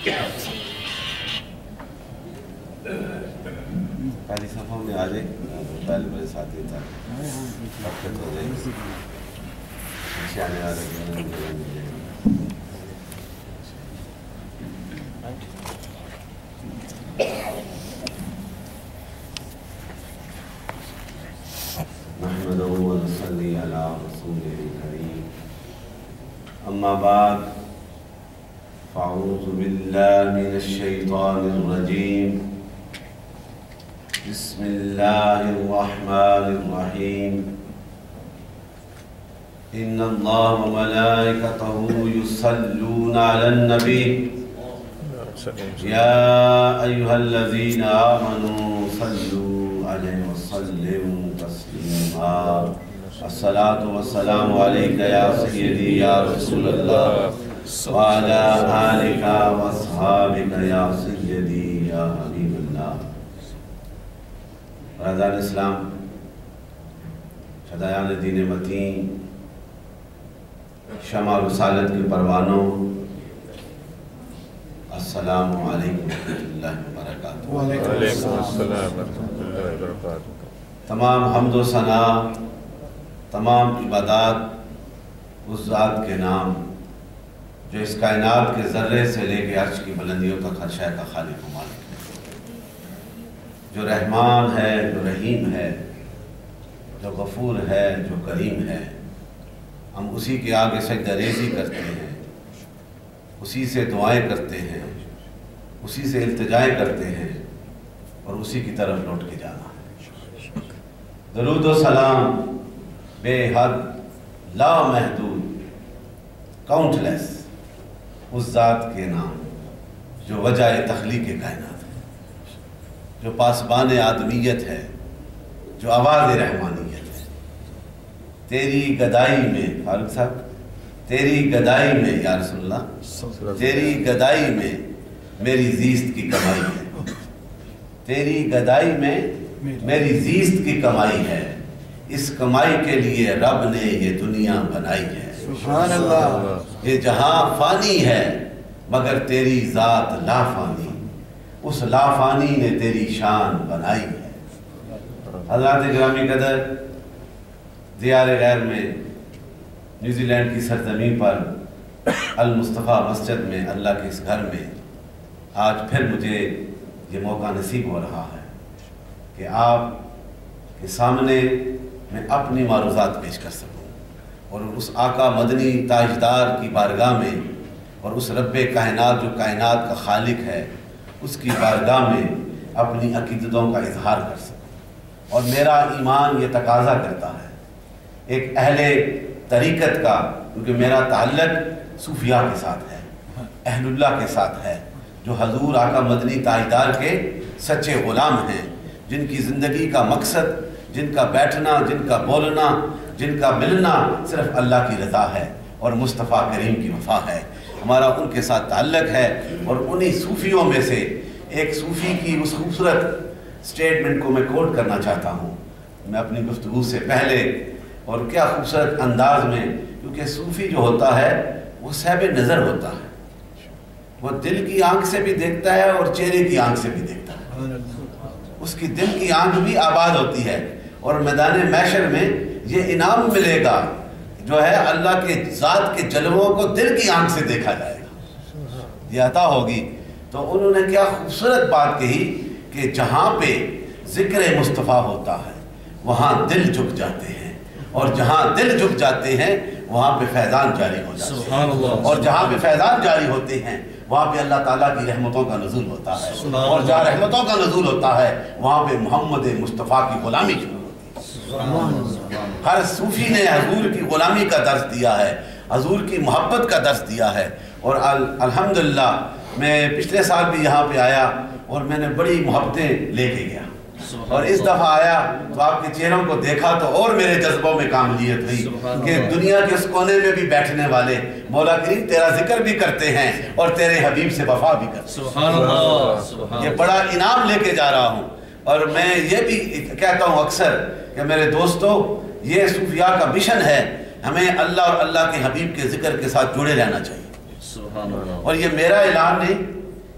پہلی صفحوں میں آ جائے، پہلے میرے ساتھی تھا برکت ہو جائے گی، پیچھے آنے والے نحمدہ و نصلی علی رسولہ الکریم، اما بعد فاعوذ باللہ من الشیطان الرجیم، بسم اللہ الرحمن الرحیم، ان اللہ و ملائکتہ یصلون علی النبی یا ایہا الذین آمنوا صلوا علیہ وسلموا تسلیما، الصلاۃ والسلام علیک یا سیدی یا رسول اللہ وعلی آلک واصحابک یا سیدی یا حبیب اللہ۔ برادران اسلام، فدایان دین متین، شمع رسالت کے پروانوں، السلام علیکم ورحمۃ اللہ وبرکاتہ۔ وعلیکم السلام ورحمۃ اللہ وبرکاتہ۔ تمام حمد و ثنا، تمام عبادات اس ذات کے نام جو اس کائنات کے ذرے سے لے کے عرش کی بلندیوں تک ہر شے کا خالق و مالک ہے، جو رحمان ہے، جو رحیم ہے، جو غفور ہے، جو کریم ہے۔ ہم اسی کے آگے سجدہ ریزی کرتے ہیں، اسی سے دعائیں کرتے ہیں، اسی سے التجائیں کرتے ہیں اور اسی کی طرف لوٹ کے جانا ہے۔ درود و سلام بے حد، لا محدود، کاؤنٹ لیس اس ذات کے نام جو وجہ تخلیق کائنات ہے، جو پاسبان آدمیت ہے، جو آواز رحمانیت ہے۔ تیری گدائی میں، فاروق صاحب، تیری گدائی میں یا رسول اللہ، تیری گدائی میں میری زیست کی کمائی ہے، تیری گدائی میں میری زیست کی کمائی ہے، اس کمائی کے لیے رب نے یہ دنیا بنائی ہے۔ سبحان اللہ۔ یہ جہاں فانی ہے مگر تیری ذات لا فانی، اس لا فانی نے تیری شان بنائی ہے۔ حضرات گرامی قدر، دیار غیر میں، نیوزی لینڈ کی سرزمین پر المصطفیٰ مسجد میں، اللہ کے اس گھر میں آج پھر مجھے یہ موقع نصیب ہو رہا ہے کہ آپ کے سامنے میں اپنی معروضات پیش کر سکوں اور اس آقا مدنی تاجدار کی بارگاہ میں اور اس رب کائنات جو کائنات کا خالق ہے اس کی بارگاہ میں اپنی عقیدتوں کا اظہار کر سکوں۔ اور میرا ایمان یہ تقاضا کرتا ہے ایک اہل طریقت کا، کیونکہ میرا تعلق صوفیاء کے ساتھ ہے، اہل اللہ کے ساتھ ہے، جو حضور آقا مدنی تاجدار کے سچے غلام ہیں، جن کی زندگی کا مقصد، جن کا بیٹھنا، جن کا بولنا، جن کا ملنا صرف اللہ کی رضا ہے اور مصطفیٰ کریم کی وفا ہے۔ ہمارا ان کے ساتھ تعلق ہے اور انہی صوفیوں میں سے ایک صوفی کی اس خوبصورت سٹیٹمنٹ کو میں کوٹ کرنا چاہتا ہوں میں اپنی گفتگو سے پہلے، اور کیا خوبصورت انداز میں، کیونکہ صوفی جو ہوتا ہے وہ صاحب نظر ہوتا ہے، وہ دل کی آنکھ سے بھی دیکھتا ہے اور چہرے کی آنکھ سے بھی دیکھتا ہے، اس کی دل کی آنکھ بھی آباد ہوتی ہے، اور میدان محشر میں یہ انعام ملے گا جو ہے اللہ کے ذات کے جلووں کو دل کی آنکھ سے دیکھا جائے گا، یہ عطا ہوگی۔ تو انہوں نے کیا خوبصورت بات کہی کہ جہاں پہ ذکر مصطفیٰ ہوتا ہے وہاں دل جھک جاتے ہیں، اور جہاں دل جھک جاتے ہیں وہاں پہ فیضان جاری ہو جاتے ہیں، اور جہاں پہ فیضان جاری ہوتے ہیں وہاں پہ اللہ تعالیٰ کی رحمتوں کا نزول ہوتا ہے، اور جہاں رحمتوں کا نزول ہوتا ہے وہاں پہ محمد مصطفیٰ کی غلامی شروع ہوتی ہے۔ ہر صوفی نے حضور کی غلامی کا درس دیا ہے، حضور کی محبت کا درس دیا ہے، اور الحمدللہ میں پچھلے سال بھی یہاں پہ آیا اور میں نے بڑی محبتیں لے کے گیا، اور اس دفعہ آیا تو آپ کے چہروں کو دیکھا تو اور میرے جذبوں میں کاملیت ہوئی کہ دنیا کے اس کونے میں بھی بیٹھنے والے مولا کریم تیرا ذکر بھی کرتے ہیں اور تیرے حبیب سے وفا بھی کرتے ہیں۔ سبحان اللہ۔ یہ بڑا انعام لے کے جا رہا ہوں، اور میں یہ بھی کہتا ہوں اکثر کہ میرے دوستو، یہ صوفیاء کا مشن ہے، ہمیں اللہ اور اللہ کے حبیب کے ذکر کے ساتھ جڑے رہنا چاہیے، اور یہ میرا اعلان نہیں،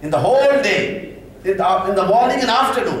in the whole day, in the morning and afternoon,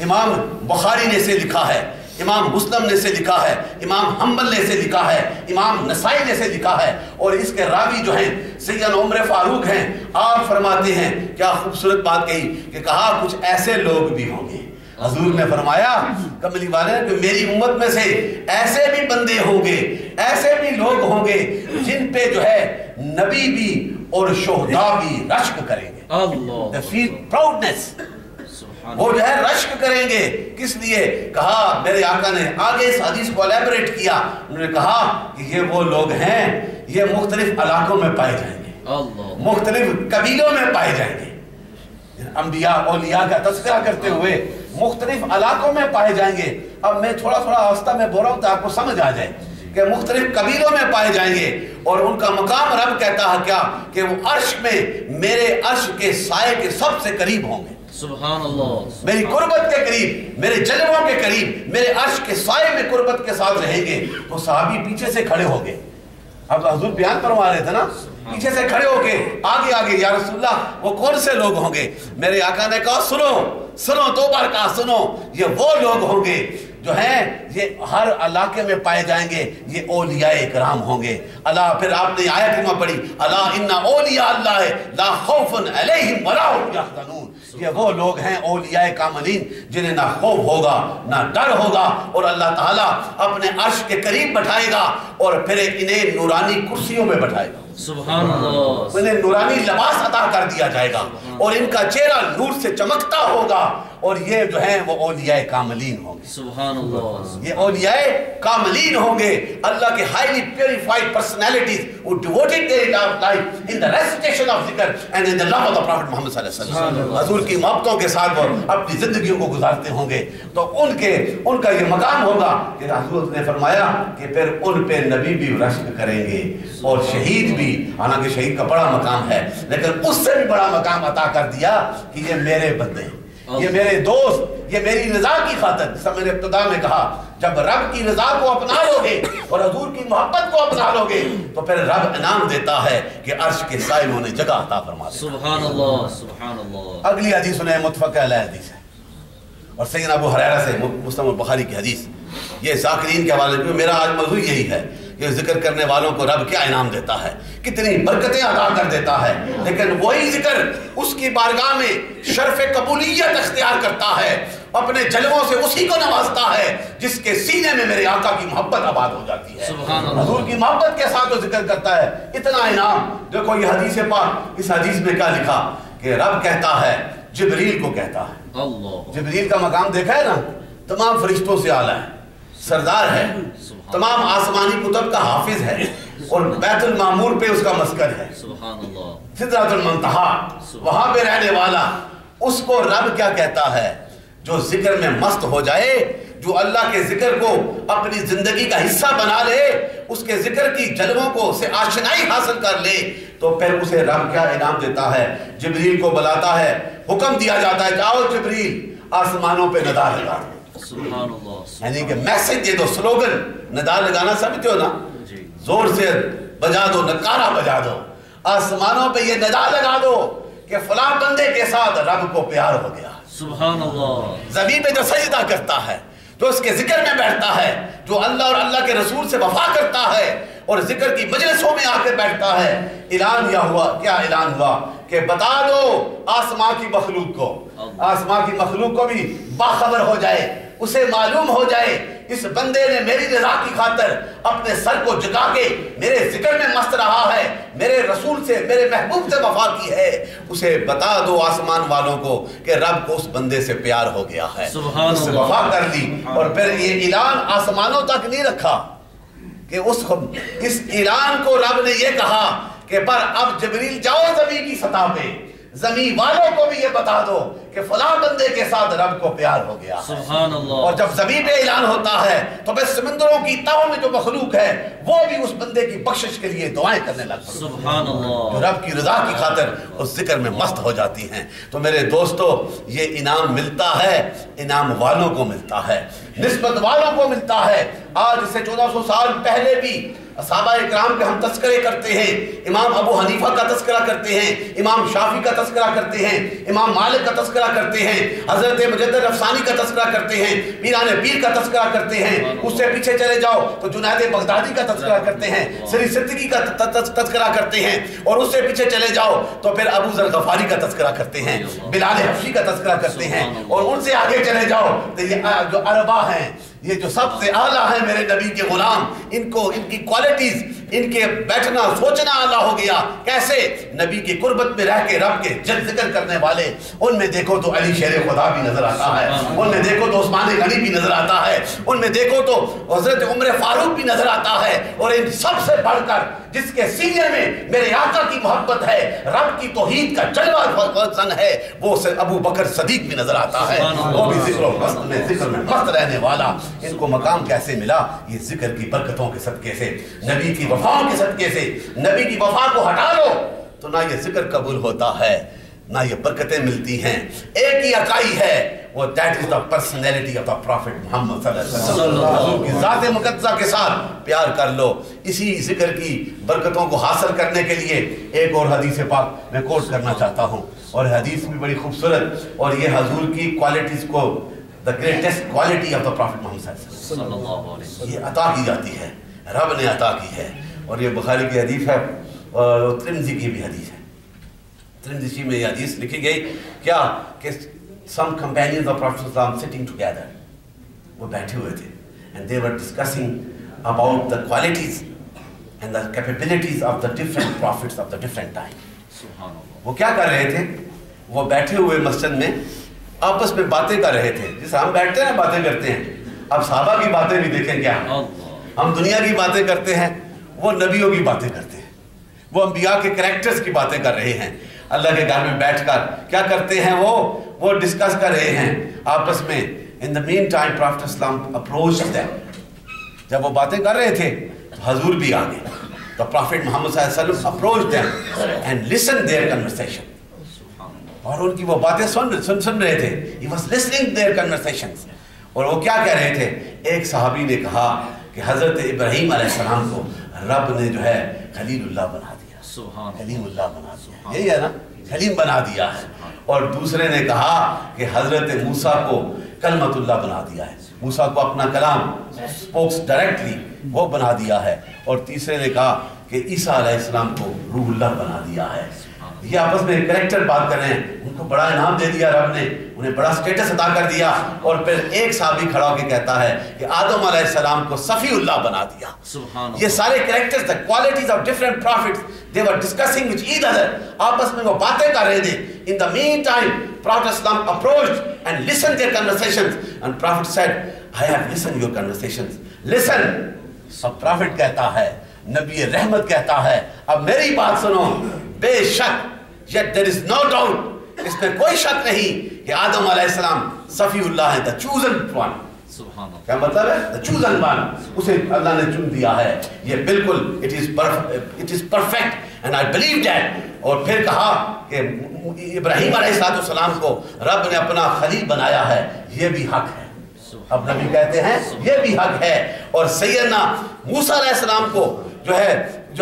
امام بخاری نے اسے لکھا ہے، امام مسلم نے اسے لکھا ہے، امام حنبل نے اسے لکھا ہے، امام نسائی نے اسے لکھا ہے، اور اس کے راوی جو ہیں سیدنا عمر فاروق ہیں۔ آپ فرماتے ہیں، کیا خوبصورت بات کہی کہ کہا کچھ ایسے لوگ بھی ہوں گے۔ حضور نے فرمایا کملی والے کہ میری امت میں سے ایسے بھی بندے ہوں گے، ایسے بھی لوگ ہوں گے جن پہ جو ہے نبی بھی اور شہداء بھی رشک کریں گے۔ اللہ، They feel proudness۔ وہ جو ہے رشک کریں گے، کس لیے؟ کہا میرے آقا نے آگے اس حدیث کو الیبریٹ کیا، انہوں نے کہا کہ یہ وہ لوگ ہیں، یہ مختلف علاقوں میں پائے جائیں گے، اللہ، مختلف قبیلوں میں پائے جائیں گے۔ انبیاء اولیاء کا تذکرہ کرتے ہوئے مختلف علاقوں میں پائے جائیں گے۔ اب میں تھوڑا آہستہ میں بول رہا ہوں تو آپ کو سمجھ آ جائے کہ مختلف قبیلوں میں پائے جائیں گے، اور ان کا مقام رب کہتا ہے کیا کہ وہ عرش میں میرے عرش کے سائے کے سب سے قریب ہوں گے، سبحان اللہ، میری قربت کے قریب، میرے جلووں کے قریب، میرے عرش کے سائے میں قربت کے ساتھ رہیں گے۔ تو صحابی پیچھے سے کھڑے ہو گئے، اب حضور بیان فرما رہے تھے نا، پیچھے سے کھڑے ہو کے آگے یا رسول اللہ وہ کون سے لوگ ہوں گے؟ میرے آقا نے کہا سنو دو بار کہا سنو، یہ وہ لوگ ہوں گے جو ہیں یہ ہر علاقے میں پائے جائیں گے، یہ اولیاء اکرام ہوں گے۔ اللہ، پھر آپ نے آیت کریمہ پڑھی، الا ان اولیاء اللہ لا خوف علیہم ولا هم یحزنون۔ یہ وہ لوگ ہیں اولیاء کاملین جنہیں نہ خوف ہوگا نہ ڈر ہوگا، اور اللہ تعالیٰ اپنے عرش کے قریب بٹھائے گا، اور پھر انہیں نورانی کرسیوں میں بٹھائے گا، سبحان اللہ، انہیں نورانی لباس عطا کر دیا جائے گا، اور ان کا چہرہ نور سے چمکتا ہوگا، اور یہ جو ہیں وہ اولیاء کاملین ہوں گے۔ سبحان اللہ، یہ اولیاء کاملین ہوں گے، اللہ کے highly purified personalities who devoted their life in the recitation of zikr and in the love of the Prophet Muhammad صلی اللہ علیہ وسلم۔ حضور کی محبتوں کے ساتھ وہ اپنی زندگیوں کو گزارتے ہوں گے، تو ان کا یہ مقام ہوگا کہ حضور نے فرمایا کہ پھر ان پہ نبی بھی رشک کریں گے، اور شہید بھی، حالانکہ شہید کا بڑا مقام ہے لیکن اس سے بھی بڑا مقام عطا کر دیا کہ یہ میرے بندے ہیں، یہ میرے دوست، یہ میری رضا کی خاطر، جیسا میں نے ابتدا میں کہا، جب رب کی رضا کو اپنا لو گے اور حضور کی محبت کو اپنا لو گے تو پھر رب انعام دیتا ہے کہ عرش کے سائے انہیں جگہ عطا فرما دیتا ہے۔ سبحان اللہ، سبحان اللہ۔ اگلی حدیث انہیں متفق علیہ حدیث ہے، اور سیدنا ابو ہریرہ سے مسلم البخاری کی حدیث، یہ ذاکرین کے حوالے سے میرا آج موضوع یہی ہے کہ ذکر کرنے والوں کو رب کیا انعام دیتا ہے، کتنی برکتیں عطا کر دیتا ہے، لیکن وہی ذکر اس کی بارگاہ میں شرف قبولیت اختیار کرتا ہے، اپنے جلووں سے اسی کو نوازتا ہے جس کے سینے میں میرے آقا کی محبت آباد ہو جاتی ہے، سبحان اللہ، حضور کی محبت کے ساتھ وہ ذکر کرتا ہے، اتنا انعام۔ دیکھو یہ حدیث پاک، اس حدیث میں کیا لکھا کہ رب کہتا ہے جبریل کو کہتا ہے، اللہ، جبریل کا مقام دیکھا ہے نا، تمام فرشتوں سے اعلیٰ ہے، سردار ہے، تمام آسمانی کتب کا حافظ ہے، اور بیت المعمور پہ اس کا مسکن ہے، سبحان اللہ، سدرۃ المنتہا، وہاں پہ رہنے والا، اس کو رب کیا کہتا ہے؟ جو ذکر میں مست ہو جائے، جو اللہ کے ذکر کو اپنی زندگی کا حصہ بنا لے، اس کے ذکر کی جلووں کو سے آشنائی حاصل کر لے، تو پھر اسے رب کیا انعام دیتا ہے؟ جبریل کو بلاتا ہے، حکم دیا جاتا ہے جاؤ جبریل آسمانوں پہ ندا لگا دو، سبحان اللہ، یعنی کہ میسج دے دو، سلوگن، ندا لگانا سمجھتے ہو نا، جی، زور سے بجا دو، نکارا بجا دو، آسمانوں پہ یہ ندا لگا دو کہ فلاں بندے کے ساتھ رب کو پیار ہو گیا، سبحان اللہ، زمین پہ جو سجدہ کرتا ہے، جو اس کے ذکر میں بیٹھتا ہے، جو اللہ اور اللہ کے رسول سے وفا کرتا ہے اور ذکر کی مجلسوں میں آ کے بیٹھتا ہے، اعلان کیا ہوا، کیا اعلان ہوا کہ بتا دو آسمان کی مخلوق کو، آسمان کی مخلوق کو بھی باخبر ہو جائے، اسے معلوم ہو جائے اس بندے نے میری رضا کی خاطر اپنے سر کو جھکا کے میرے ذکر میں مست رہا ہے، میرے رسول سے، میرے محبوب سے وفا کی ہے، اسے بتا دو آسمان والوں کو کہ رب کو اس بندے سے پیار ہو گیا ہے، سبحان اس سے اللہ، وفا کر لی۔ اور پھر یہ اعلان آسمانوں تک نہیں رکھا کہ اس اعلان کو رب نے یہ کہا کہ پر اب جبریل جاؤ زمین کی سطح پہ، زمین والوں کو بھی یہ بتا دو کہ فلاں بندے کے ساتھ رب کو پیار ہو گیا ہے۔ سبحان اللہ، اور جب زمین پہ اعلان ہوتا ہے تو بس سمندروں کی تہوں میں جو مخلوق ہے وہ بھی اس بندے کی بخشش کے لیے دعائیں کرنے لگتی ہیں، سبحان اللہ، جو رب کی رضا کی خاطر اس ذکر میں مست ہو جاتی ہیں۔ تو میرے دوستو، یہ انعام ملتا ہے، انعام والوں کو ملتا ہے، نسبت والوں کو ملتا ہے۔ آج سے 1400 سال پہلے بھی صحابہ اکرام کے ہم تذکرے کرتے ہیں، امام ابو حنیفہ کا تذکرہ کرتے ہیں، امام شافعی کا تذکرہ کرتے ہیں، امام مالک کا تذکرہ کرتے ہیں، حضرت مجدد افسانی کا تذکرہ کرتے ہیں، پیران پیر کا تذکرہ کرتے ہیں، اس سے پیچھے چلے جاؤ تو جنید بغدادی کا تذکرہ کرتے ہیں، سری صدقی کا تذکرہ کرتے ہیں، اور اس سے پیچھے چلے جاؤ تو پھر ابو ذر غفاری کا تذکرہ کرتے ہیں، بلال حبشی کا تذکرہ کرتے ہیں، اور ان سے آگے چلے جاؤ تو یہ جو اربا ہیں، یہ جو سب سے اعلیٰ ہیں میرے نبی کے غلام، ان کی کوالٹیز، ان کے بیٹھنا سوچنا اعلیٰ ہو گیا. کیسے؟ نبی کی قربت میں رہ کے رب کے جل ذکر کرنے والے. ان میں دیکھو تو علی شیر خدا بھی نظر آتا ہے، ان میں دیکھو تو عثمان غنی بھی نظر آتا ہے، ان میں دیکھو تو حضرت عمر فاروق بھی نظر آتا ہے، اور ان سب سے بڑھ کر جس کے سینے میں میرے آقا کی محبت ہے، رب کی توحید کا جلوہ زن ہے، وہ ابو بکر صدیق بھی نظر آتا ہے، وہ بھی ذکر میں مست رہنے والا. ان کو مقام کیسے ملا؟ یہ ذکر کی برکتوں کے صدقے سے، نبی کی وفا کے صدقے سے. نبی کی وفا کو ہٹا لو تو نہ یہ ذکر قبول ہوتا ہے، نہ یہ برکتیں ملتی ہیں. ایک ہی اکائی ہے، وہ that is the personality of the Prophet محمد صلی اللہ علیہ وسلم. حضور کی ذات مقدسہ کے ساتھ پیار کر لو. اسی ذکر کی برکتوں کو حاصل کرنے کے لیے ایک اور حدیث پاک میں کوٹ کرنا چاہتا ہوں، اور حدیث بھی بڑی خوبصورت، اور یہ حضور کی کوالٹیز کو the greatest quality of the Prophet محمد صلی اللہ علیہ وسلم یہ عطا کی جاتی ہے، رب نے عطا کی ہے. اور یہ بخاری کی حدیث ہے اور ترمذی کی بھی حدیث ہے. ترمذی میں یہ حدیث لکھی گئی کیا کہ some companions of Prophet ﷺ sitting together، وہ بیٹھے ہوئے تھے and they were discussing about the qualities and the capabilities of the different prophets of the different time. وہ کیا کر رہے تھے؟ وہ بیٹھے ہوئے مسجد میں آپس میں باتیں کر رہے تھے، جس ہم بیٹھتے ہیں باتیں کرتے ہیں. اب صحابہ کی باتیں بھی دیکھیں کیا، ہم دنیا کی باتیں کرتے ہیں، وہ نبیوں کی باتیں کرتے ہیں، وہ انبیاء کے کریکٹرز کی باتیں کر رہے ہیں. اللہ کے گھر میں بیٹھ کر کیا کرتے ہیں؟ وہ ڈسکس کر رہے ہیں آپس میں. ان دا مین ٹائم پروفیٹ اسلام اپروچڈ دیم. جب وہ باتیں کر رہے تھے تو حضور بھی آ گئے. تو پروفیٹ محمد صلی اللہ علیہ وسلم approached them and listen their conversation. اور ان کی وہ باتیں سن رہے تھے. He was listening their conversations. اور وہ کیا کہہ رہے تھے؟ ایک صحابی نے کہا کہ حضرت ابراہیم علیہ السلام کو رب نے جو ہے خلیل اللہ بنا دیا، کلیم اللہ بنا دیا، یہی ہے نا، کلیم بنا دیا ہے. اور دوسرے نے کہا کہ حضرت موسیٰ کو کلمت اللہ بنا دیا ہے، موسیٰ کو اپنا کلام اسپوکس ڈائریکٹلی وہ بنا دیا ہے. اور تیسرے نے کہا کہ عیسیٰ علیہ السلام کو روح اللہ بنا دیا ہے. یہ آپس میں کریکٹر بات کر رہے ہیں. ان کو بڑا انعام دے دیا رب نے، انہیں بڑا سٹیٹس عطا کر دیا. اور پھر ایک صحابی کھڑا ہو کے کہتا ہے کہ آدم علیہ السلام کو صفی اللہ بنا دیا. یہ سارے characters, the qualities of different prophets, they were discussing with each other. آپس میں وہ باتیں کر رہے تھے. In the meantime, Prophet Islam approached and listened their conversations. And Prophet said, I have listened your conversations. Listen. Sub Prophet کہتا ہے، نبی رحمت کہتا ہے، اب میری بات سنو. بے شک، yet there is no doubt، اس میں کوئی شک نہیں کہ آدم علیہ السلام صفی اللہ ہے، the chosen one. کیا مطلب ہے؟ the chosen one، اسے اللہ نے چن دیا ہے. یہ بالکل it is perfect and I believe that. اور پھر کہا کہ ابراہیم علیہ السلام کو رب نے اپنا خلیل بنایا ہے، یہ بھی حق ہے. اب نبی کہتے ہیں یہ بھی حق ہے. اور سیدنا موسیٰ علیہ السلام کو جو ہے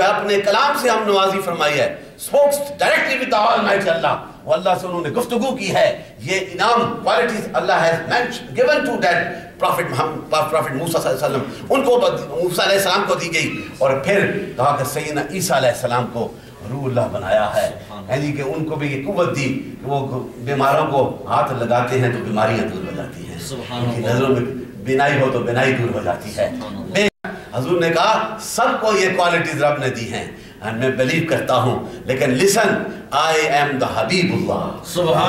اپنے کلام سے ہم نوازی فرمائی ہے، spoke directly with the Almighty Allah. وہ اللہ سے انہوں نے گفتگو کی ہے. یہ انعام qualities Allah has given to that Prophet موسیٰ صلی اللہ علیہ وسلم، ان کو موسیٰ علیہ السلام کو دی گئی. اور پھر کہا کہ سیدنا عیسیٰ علیہ السلام کو روح اللہ بنایا ہے، یعنی کہ ان کو بھی یہ قوت دی کہ وہ بیماروں کو ہاتھ لگاتے ہیں تو بیماریاں دور ہو جاتی ہیں، ان کی نظروں میں بینائی ہو تو بینائی دور ہو جاتی ہے. حضور نے کہا سب کو یہ کوالٹیز رب نے دی ہیں، میں بلیو کرتا ہوں. لیکن listen, I am the حبیب اللہ،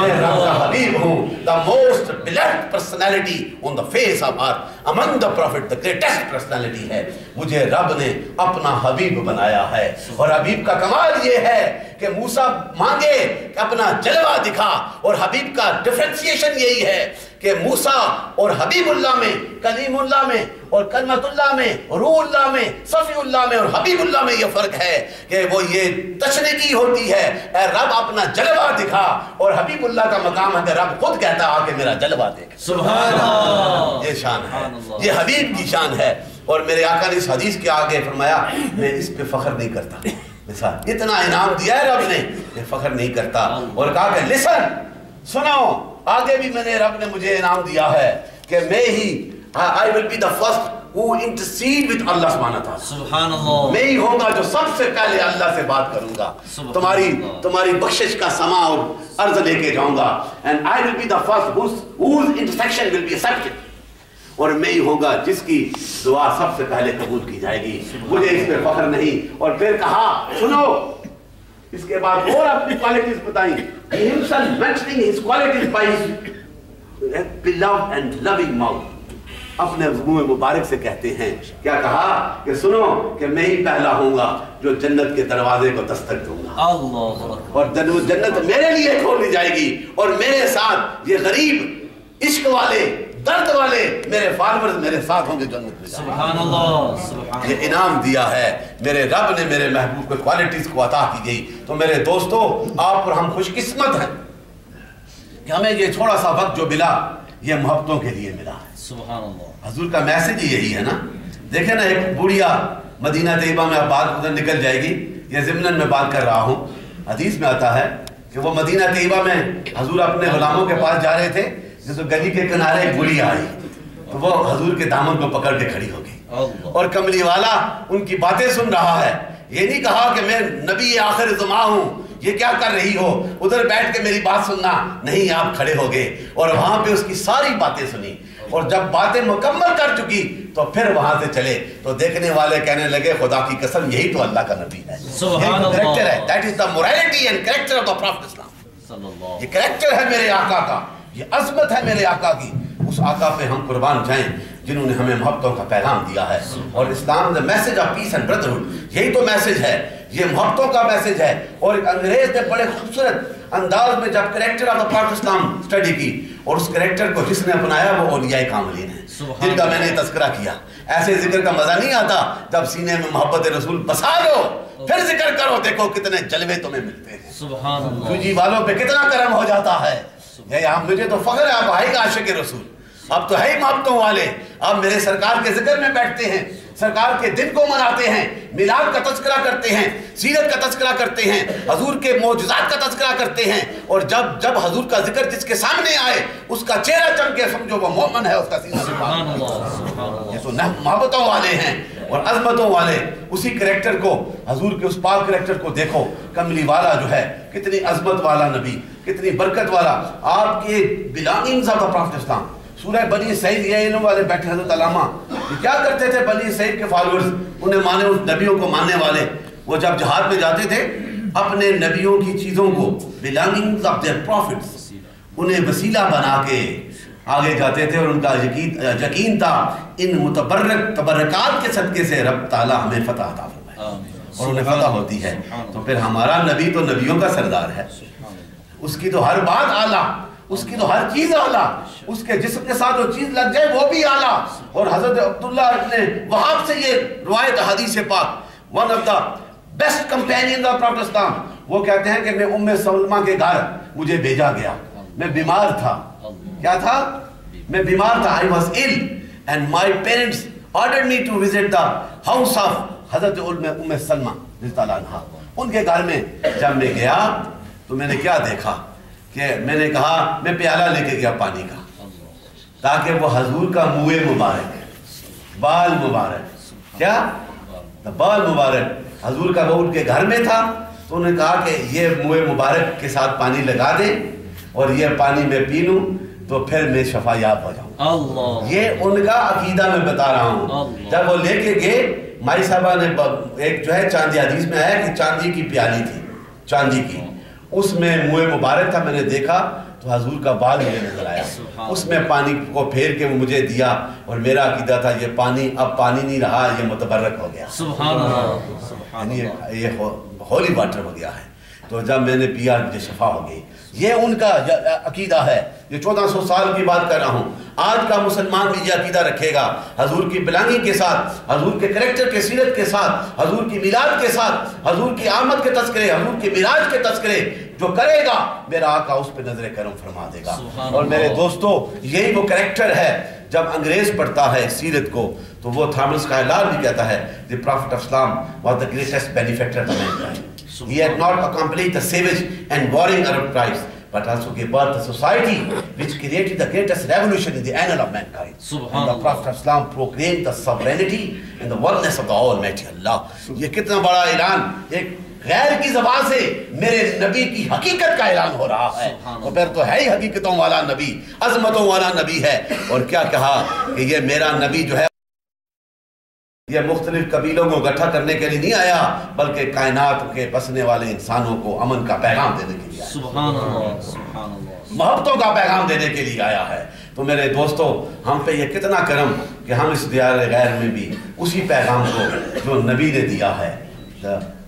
میں رب کا حبیب ہوں. the most beloved personality on the face of earth, among the prophet, the greatest personality ہے. مجھے رب نے اپنا حبیب بنایا ہے. اور حبیب کا کمال یہ ہے کہ موسیٰ مانگے کہ اپنا جلوہ دکھا، اور حبیب کا ڈفرینسیشن یہی ہے کہ موسیٰ اور حبیب اللہ میں، کلیم اللہ میں اور کلمت اللہ میں، روح اللہ میں، صفی اللہ میں اور حبیب اللہ میں یہ فرق ہے کہ وہ یہ تشنیکی ہوتی ہے، اے رب اپنا جلوہ دکھا. اور حبیب اللہ کا مقام ہے کہ رب خود کہتا آ کے میرا جلوہ دیکھ. سبحان اللہ، یہ شان ہے، یہ حبیب کی شان ہے. اور میرے آقا نے اس حدیث کے آگے فرمایا میں اس پہ فخر نہیں کرتا، اتنا انعام دیا ہے رب نے، میں فخر نہیں کرتا، اور کہا کہ لسن، سنو، آگے بھی میں نے رب نے مجھے انعام دیا ہے کہ میں ہی I will be the first who intercede with Allah سبحانہ تعالیٰ، سبحان اللہ، میں ہی ہوگا جو سب سے پہلے اللہ سے بات کروں گا، تمہاری بخشش کا سما اور عرض لے کے جاؤں گا، and I will be the first whose intercession will be accepted، اور میں ہی ہوگا جس کی دعا سب سے پہلے قبول کی جائے گی، مجھے اس پہ فخر نہیں۔ اور پھر کہا سنو، اس کے بعد اور اپنی کوالٹیز بتائیں، he himself mentioning his qualities by his beloved and loving mouth، اپنے منہ مبارک سے کہتے ہیں، کیا کہا کہ سنو کہ میں ہی پہلا ہوں گا جو جنت کے دروازے کو دستک دوں گا، اور جنت میرے لیے کھولی جائے گی، اور میرے ساتھ یہ غریب عشق والے درد والے میرے فالورز میرے ساتھ ہوں گے جنت میں۔ سبحان اللہ، سبحان یہ انعام دیا ہے میرے رب نے میرے محبوب کو، کوالٹیز کو عطا کی گئی۔ تو میرے دوستو، آپ اور ہم خوش قسمت ہیں کہ ہمیں یہ تھوڑا سا وقت جو ملا یہ محبتوں کے لیے ملا ہے۔ سبحان اللہ، حضور کا میسج یہی ہے نا۔ دیکھیں نا، ایک بوڑھیا مدینہ طیبہ میں اب بات ادھر نکل جائے گی، یہ ضمناً میں بات کر رہا ہوں، حدیث میں آتا ہے کہ وہ مدینہ طیبہ میں حضور اپنے غلاموں کے پاس جا رہے تھے، جیسے گلی کے کنارے ایک بوڑھیا آئی تو وہ حضور کے دامن کو پکڑ کے کھڑی ہو گئی، اور کملی والا ان کی باتیں سن رہا ہے، یہ نہیں کہا کہ میں نبی آخر زمان ہوں، یہ کیا کر رہی ہو، ادھر بیٹھ کے میری بات سننا نہیں، آپ کھڑے ہو گئے اور وہاں پہ اس کی ساری باتیں سنی، اور جب باتیں مکمل کر چکی تو پھر وہاں سے چلے تو دیکھنے والے کہنے لگے خدا کی قسم یہی تو اللہ کا نبی ہے، سبحان اللہ، کریکٹر ہے، that is the morality and character of the Prophet Islam، صلی اللہ، یہ کریکٹر ہے میرے آقا کا، یہ عظمت ہے میرے آقا کی، اس آقا پہ ہم قربان جائیں جنہوں نے ہمیں محبتوں کا پیغام دیا ہے، اور اسلام the message of peace and brotherhood، یہی تو میسج ہے، یہ محبتوں کا میسج ہے۔ اور ایک انگریز نے بڑے خوبصورت انداز میں جب character of the prophet Islam study کی، اور اس کریکٹر کو جس نے اپنایا وہ اولیاء کاملین ہیں جن کا میں نے تذکرہ کیا۔ ایسے ذکر کا مزہ نہیں آتا جب سینے میں محبت رسول بسا لو، پھر ذکر کرو، دیکھو کتنے جلوے تمہیں ملتے ہیں، سبحان اللہ، فوجی والوں پہ کتنا کرم ہو جاتا ہے۔ مجھے تو فخر ہے، آپ آئے گا عاشق رسول، آپ تو ہے ہی محبتوں والے، آپ میرے سرکار کے ذکر میں بیٹھتے ہیں، سرکار کے دن کو مناتے ہیں، میلاد کا تذکرہ کرتے ہیں، سیرت کا تذکرہ کرتے ہیں، حضور کے معجزات کا تذکرہ کرتے ہیں، اور جب حضور کا ذکر جس کے سامنے آئے اس کا چہرہ چمکے، سمجھو وہ مومن ہے، اس کا سینہ سے سبحان اللہ، سبحان اللہ، یہ تو محبتوں والے ہیں اور عظمتوں والے۔ اسی کریکٹر کو، حضور کے اس پاک کریکٹر کو دیکھو، کملی والا جو ہے، کتنی عظمت والا نبی، کتنی برکت والا، آپ کے بلانگنگز آف دا پراپھٹ اسلام۔ سورہ بنی اسرائیل، یہ انہوں والے بیٹھے حضرت علامہ یہ کیا کرتے تھے، بنی اسرائیل کے فالورز، انہیں مانے، اس نبیوں کو ماننے والے، وہ جب جہاد میں جاتے تھے اپنے نبیوں کی چیزوں کو، belongings of their prophets، انہیں وسیلہ بنا کے آگے جاتے تھے، اور ان کا یقین تھا ان متبرک تبرکات کے صدقے سے رب تعالیٰ ہمیں فتح عطا فرمائے، اور انہیں فتح ہوتی ہے۔ تو پھر ہمارا نبی تو نبیوں کا سردار ہے، اس کی تو ہر بات اعلیٰ، اس کی تو ہر چیز اعلیٰ، اس کے جسم کے ساتھ جو چیز لگ جائے وہ بھی اعلیٰ۔ اور حضرت عبداللہ ابن وہاب سے یہ روایت حدیث پاک، one of the best companions of Prophet Islam، وہ کہتے ہیں کہ میں ام سلمہ کے گھر مجھے بھیجا گیا، میں بیمار تھا، کیا تھا؟ میں بیمار تھا، I was ill and my parents ordered me to visit the house of حضرت ام سلمہ رضی اللہ عنہا۔ ان کے گھر میں جب میں گیا تو میں نے کیا دیکھا کہ میں نے کہا، میں پیالہ لے کے گیا پانی کا، تاکہ وہ حضور کا منہ مبارک، بال مبارک، کیا بال مبارک حضور کا، وہ ان کے گھر میں تھا، تو انہوں نے کہا کہ یہ منہ مبارک کے ساتھ پانی لگا دے اور یہ پانی میں پی لوں تو پھر میں شفا یاب ہو جاؤں۔ یہ ان کا عقیدہ میں بتا رہا ہوں۔ جب وہ لے کے گئے، مائی صاحبہ نے ایک جو ہے چاندی، حدیث میں آیا کہ چاندی کی پیالی تھی، چاندی کی، اس میں منہ مبارک تھا، میں نے دیکھا تو حضور کا بال مجھے نظر آیا، اس میں پانی کو پھیر کے وہ مجھے دیا، اور میرا عقیدہ تھا یہ پانی اب پانی نہیں رہا، یہ متبرک ہو گیا، سبحان اللہ، یعنی یہ ہولی واٹر ہو گیا ہے۔ تو جب میں نے پیا مجھے شفا ہو گئی. یہ ان کا عقیدہ ہے. یہ 1400 سال کی بات کر رہا ہوں. آج کا مسلمان بھی یہ عقیدہ رکھے گا حضور کی بلندی کے ساتھ, حضور کے کریکٹر کے سیرت کے ساتھ, حضور کی میلاد کے ساتھ, حضور کی آمد کے تذکرے, حضور کی معراج کے تذکرے جو کرے گا میرا آقا اس پہ نظر کرم فرما دے گا. اور میرے دوستو یہی وہ کریکٹر ہے. جب انگریز پڑھتا ہے سیرت کو تو وہ تھامس کائلار بھی کہتا ہے the prophet of Islam was the greatest benefactor of mankind. He had not accomplished the savage and warring Arab tribes, but also gave birth to society which created the greatest revolution in the annals of mankind. And the Prophet of Islam proclaimed the sovereignty and the oneness of the Almighty Allah. یہ کتنا بڑا اعلان ایک غیر کی زبان سے میرے نبی کی حقیقت کا اعلان ہو رہا ہے. اور پھر تو ہے ہی حقیقتوں والا نبی, عظمتوں والا نبی ہے. اور کیا کہا کہ یہ میرا نبی جو ہے یہ مختلف قبیلوں کو اکٹھا کرنے کے لیے نہیں آیا بلکہ کائنات کے بسنے والے انسانوں کو امن کا پیغام دینے کے لیے آیا. سبحان اللہ, سبحان اللہ, محبتوں کا پیغام دینے کے لیے آیا ہے. تو میرے دوستو ہم پہ یہ کتنا کرم کہ ہم اس دیار غیر میں بھی اسی پیغام کو جو نبی نے دیا ہے,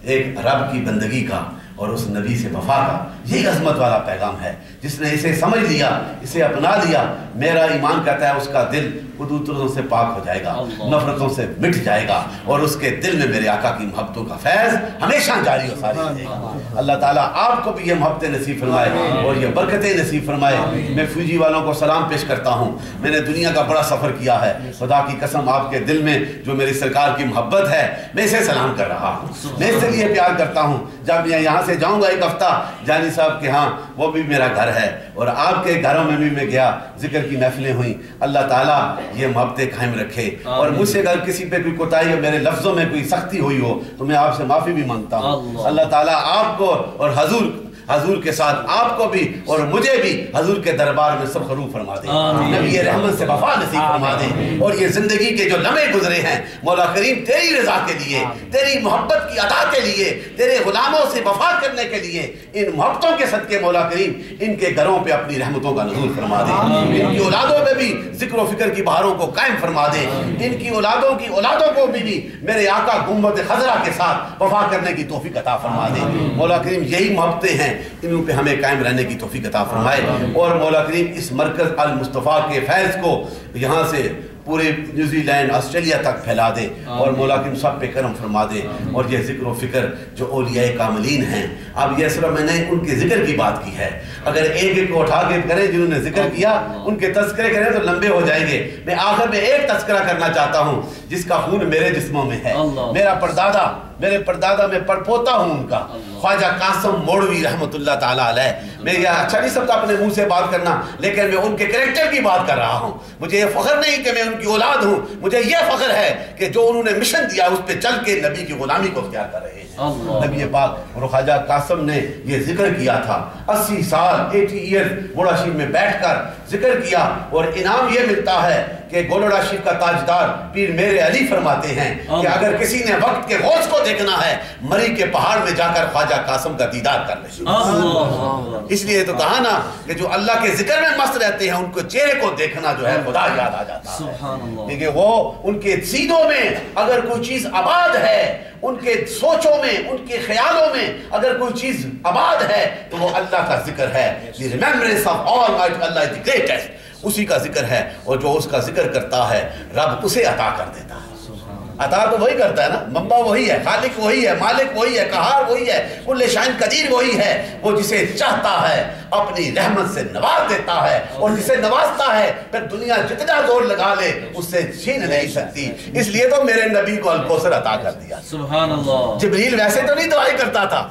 ایک رب کی بندگی کا اور اس نبی سے وفا کا, یہی عظمت والا پیغام ہے. جس نے اسے سمجھ لیا, اسے اپنا لیا, میرا ایمان کہتا ہے اس کا دل قدوتوں سے پاک ہو جائے گا, نفرتوں سے مٹ جائے گا, اور اس کے دل میں میرے آقا کی محبتوں کا فیض ہمیشہ جاری و ساری رہے گا. اللہ تعالیٰ آپ کو بھی یہ محبتیں نصیب فرمائے اور یہ برکتیں نصیب فرمائے. میں فوجی والوں کو سلام پیش کرتا ہوں. میں نے دنیا کا بڑا سفر کیا ہے, خدا کی قسم آپ کے دل میں جو میری سرکار کی محبت ہے میں اسے سلام کر رہا ہوں. میں اس لیے پیار کرتا ہوں. جب میں یہاں سے جاؤں گا ایک ہفتہ جانی صاحب کے ہاں, وہ بھی میرا گھر ہے, اور آپ کے گھروں میں بھی میں گیا, ذکر کی محفلیں ہوئیں. اللہ تعالیٰ یہ محبتیں قائم رکھے. اور مجھ سے اگر کسی پہ کوئی کوتاہی ہو, میرے لفظوں میں کوئی سختی ہوئی ہو تو میں آپ سے معافی بھی مانگتا ہوں. اللہ تعالیٰ آپ کو اور حضور کے ساتھ آپ کو بھی اور مجھے بھی حضور کے دربار میں سب خروف فرما دے. نبی رحمت سے وفا نصیب فرما دے. اور یہ زندگی کے جو لمحے گزرے ہیں مولا کریم تیری رضا کے لیے, تیری محبت کی عطا کے لیے, تیرے غلاموں سے وفا کرنے کے لیے, ان محبتوں کے صدقے مولا کریم ان کے گھروں پہ اپنی رحمتوں کا نزول فرما دے. ان کی اولادوں میں بھی ذکر و فکر کی بہاروں کو قائم فرما دے. ان کی اولادوں کو بھی میرے آقا گنبد خضرا کے ساتھ وفا کرنے کی توفیق عطا فرما دے. مولا کریم یہی محبتیں ہیں, انہوں پہ ہمیں قائم رہنے کی توفیق عطا فرمائے. اور مولا کریم اس مرکز المصطفیٰ کے فیض کو یہاں سے پورے نیوزی لینڈ آسٹریلیا تک پھیلا دے, اور مولا کریم سب پہ کرم فرما دے. اور یہ ذکر و فکر جو اولیاء کاملین ہیں, اب یہ صرف میں نے ان کے ذکر کی بات کی ہے, اگر ایک ایک کو اٹھا کے کریں جنہوں نے ذکر کیا ان کے تذکرے کریں تو لمبے ہو جائیں گے. میں آخر میں ایک تذکرہ کرنا چاہتا ہوں جس کا خون میرے جسموں میں ہے. میرے پردادا میں پڑپوتا ہوں ان کا, خواجہ قاسم موڑوی رحمۃ اللہ تعالیٰ علیہ. میں یہ اچھا نہیں سکتا اپنے منہ سے بات کرنا, لیکن میں ان کے کریکٹر کی بات کر رہا ہوں. مجھے یہ فخر نہیں کہ میں ان کی اولاد ہوں, مجھے یہ فخر ہے کہ جو انہوں نے مشن دیا اس پہ چل کے نبی کی غلامی کو اختیار کر رہے ہیں. نبی پاک اور خواجہ قاسم نے یہ ذکر کیا تھا, 80 سال 80 ایئر گھوڑا شریف میں بیٹھ کر ذکر کیا, اور انعام یہ ملتا ہے کہ گولڑا شریف کا تاجدار پیر میرے علی فرماتے ہیں کہ اگر کسی نے وقت کے غوث کو دیکھنا ہے مری کے پہاڑ میں جا کر خواجہ قاسم کا دیدار کر لے. اس لیے تو کہا نا کہ جو اللہ کے ذکر میں مست رہتے ہیں ان کو چہرے کو دیکھنا جو ہے خدا یاد آ جاتا ہے. دیکھیں وہ ان کے سینوں میں اگر کوئی چیز آباد ہے, ان کے سوچوں میں, ان کے خیالوں میں اگر کوئی چیز آباد ہے تو وہ اللہ کا ذکر ہے. The remembrance of Almighty Allah is the greatest. اسی کا ذکر ہے, اور جو اس کا ذکر کرتا ہے رب اسے عطا کر دیتا ہے. عطا تو وہی کرتا ہے نا, منبع وہی ہے, خالق وہی ہے, مالک وہی ہے, قہار وہی ہے, کل شاء قدیر وہی ہے. وہ جسے چاہتا ہے اپنی رحمت سے نواز دیتا ہے, اور جسے نوازتا ہے پھر دنیا جتنا زور لگا لے اس سے چھین نہیں سکتی. اس لیے تو میرے نبی کو الکوثر عطا کر دیا. سبحان اللہ. جبریل ویسے تو نہیں دعائیں کرتا تھا,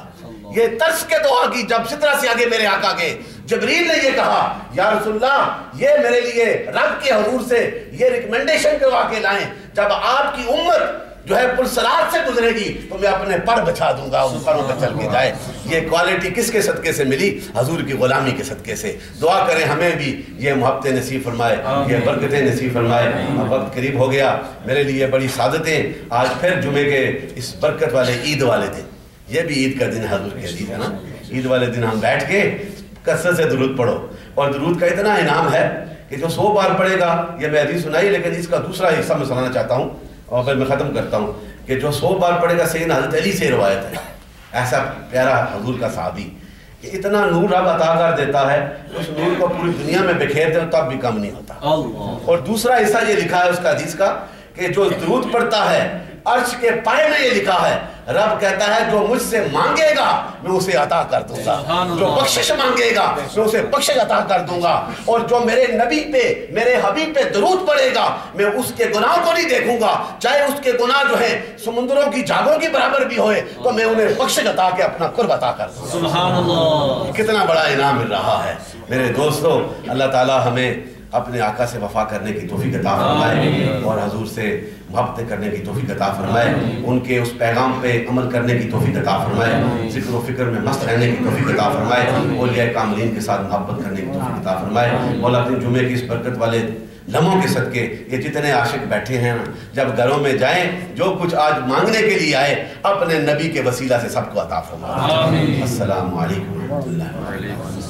یہ ترس کے دعا کی. جب سدرہ سے آگے میرے آقا کے جبریل نے یہ کہا یا رسول اللہ یہ میرے لیے رب کے حضور سے یہ ریکمنڈیشن کروا کے لائیں, جب آپ کی امت جو ہے پلسرات سے گزرے گی تو میں اپنے پر بچھا دوں گا, ان پروں پہ چل کے جائے. یہ کوالٹی کس کے صدقے سے ملی؟ حضور کی غلامی کے صدقے سے. دعا کریں ہمیں بھی یہ محبتیں نصیب فرمائے, یہ برکتیں نصیب فرمائے. وقت قریب ہو گیا, میرے لیے بڑی سعادتیں. آج پھر جمعے کے اس برکت والے عید والے دن, یہ بھی عید کا دن حضور کے عید ہے نا, عید والے دن ہم بیٹھ کے کثرت سے درود پڑھو. اور درود کا اتنا انعام ہے کہ جو 100 بار پڑھے گا, یہ میں حدیث سنائی لیکن اس کا دوسرا حصہ میں سنانا چاہتا ہوں اور پھر میں ختم کرتا ہوں, کہ جو 100 بار پڑھے گا سیدنا حضرت علی سے روایت ہے. ایسا پیارا حضور کا صحابی کہ اتنا نور رب عطا کر دیتا ہے، اس نور کو پوری دنیا میں بکھیر دے تب بھی کم نہیں ہوتا۔ اور دوسرا حصہ یہ لکھا ہے اس کا حدیث کا کہ جو درود پڑھتا ہے عرش کے پائے میں یہ لکھا ہے، رب کہتا ہے جو مجھ سے مانگے گا میں اسے عطا کر دوں گا، جو بخشش مانگے گا میں اسے بخشش عطا کر دوں گا، اور جو میرے نبی پہ میرے حبیب پہ درود پڑے گا میں اس کے گناہوں کو نہیں دیکھوں گا، چاہے اس کے گناہ جو ہیں سمندروں کی جھاگوں کی برابر بھی ہوئے تو میں انہیں بخشش عطا کے اپنا قرب عطا کر دوں گا۔ سبحان اللہ، کتنا بڑا انعام مل رہا ہے میرے دوستو۔ اللہ تعالی ہمیں اپنے آقا سے وفا کرنے کی توفیق عطا فرمائے اور حضور سے محبت کرنے کی توفیق عطا فرمائے، ان کے اس پیغام پہ عمل کرنے کی توفیق عطا فرمائے، ذکر و فکر میں مست رہنے کی توفیق عطا فرمائے، اولیاء کاملین کے ساتھ محبت کرنے کی توفیق عطا فرمائے۔ مولا اپنے جمعے کی اس برکت والے لمحوں کے صدقے یہ جتنے عاشق بیٹھے ہیں نا، جب گھروں میں جائیں جو کچھ آج مانگنے کے لیے آئے اپنے نبی کے وسیلہ سے سب کو عطا فرمائے۔ السلام علیکم ورحمۃ اللہ۔